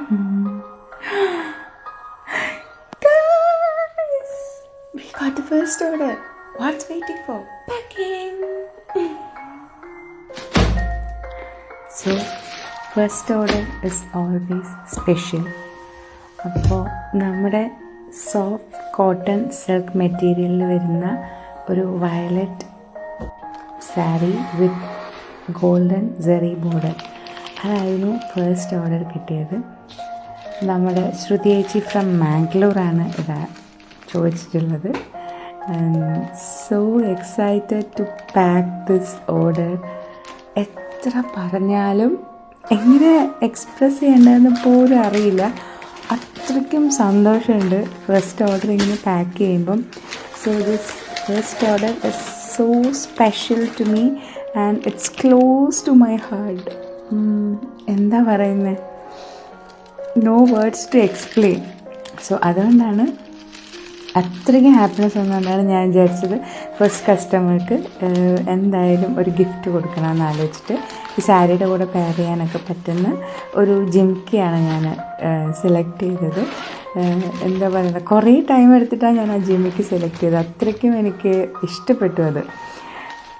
Guys, we got the first order. What's waiting for? Packing. So, first order is always special. അപ്പോൾ നമ്മുടെ soft cotton silk മെറ്റീരിയലിൽ വരുന്ന ഒരു violet sari with golden zari border, അതായിരുന്നു first order കിട്ടിയത്. നമ്മുടെ ശ്രുതി ചേച്ചി ഫ്രം മാംഗ്ലൂരാണ് ഇത് ചോദിച്ചിട്ടുള്ളത്. So excited to pack this order. എത്ര പറഞ്ഞാലും എങ്ങനെ എക്സ്പ്രസ് ചെയ്യേണ്ടതെന്ന് പോലും അറിയില്ല, അത്രയ്ക്കും സന്തോഷമുണ്ട് ഫസ്റ്റ് ഓർഡർ ഇങ്ങനെ പാക്ക് ചെയ്യുമ്പം. So this first order is so special to me and it's close to my heart. എന്താ പറയുന്നത്, no words to explain. So അതുകൊണ്ടാണ് അത്രയ്ക്കും ഹാപ്പിനെസ് വന്നുകൊണ്ടാണ് ഞാൻ വിചാരിച്ചത് ഫസ്റ്റ് കസ്റ്റമർക്ക് എന്തായാലും ഒരു ഗിഫ്റ്റ് കൊടുക്കണമെന്ന് ആലോചിച്ചിട്ട് ഈ സാരിയുടെ കൂടെ പെയർ ചെയ്യാനൊക്കെ പറ്റുന്ന ഒരു ജിംക്കിയാണ് ഞാൻ സെലക്ട് ചെയ്തത്. എന്താ പറയുന്നത്, കുറേ ടൈം എടുത്തിട്ടാണ് ഞാൻ ആ ജിമിക്ക് സെലക്ട് ചെയ്തത്, അത്രയ്ക്കും എനിക്ക് ഇഷ്ടപ്പെട്ടു അത്.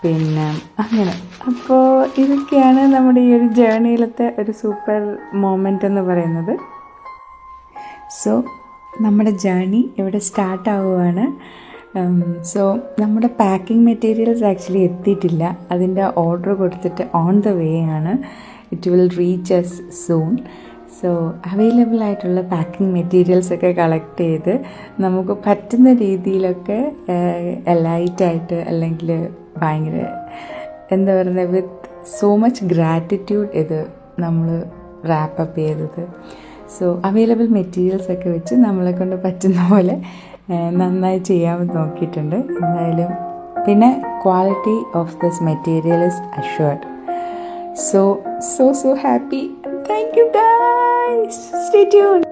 പിന്നെ അങ്ങനെ അപ്പോൾ ഇതൊക്കെയാണ് നമ്മുടെ ഈ ഒരു ജേർണിയിലത്തെ ഒരു സൂപ്പർ മൊമെൻ്റ് എന്ന് പറയുന്നത്. സോ നമ്മുടെ ജേർണി ഇവിടെ സ്റ്റാർട്ടാവുകയാണ്. സോ നമ്മുടെ പാക്കിംഗ് മെറ്റീരിയൽസ് ആക്ച്വലി എത്തിയിട്ടില്ല, അതിൻ്റെ ഓർഡർ കൊടുത്തിട്ട് ഓൺ ദ വേ ആണ്. It will reach us soon. So available ആയിട്ടുള്ള പാക്കിംഗ് മെറ്റീരിയൽസൊക്കെ കളക്ട് ചെയ്ത് നമുക്ക് പറ്റുന്ന രീതിയിലൊക്കെ ലൈറ്റായിട്ട് അല്ലെങ്കിൽ ഭയങ്കര എന്താ പറയുന്നത് വിത്ത് സോ മച്ച് ഗ്രാറ്റിറ്റ്യൂഡ് ഇത് നമ്മൾ റാപ്പപ്പ് ചെയ്തത്. സോ അവൈലബിൾ മെറ്റീരിയൽസൊക്കെ വെച്ച് നമ്മളെ കൊണ്ട് പറ്റുന്ന പോലെ നന്നായി ചെയ്യാമെന്ന് നോക്കിയിട്ടുണ്ട് എന്തായാലും. പിന്നെ quality of this material is assured. So happy. Thank you guys. Stay tuned.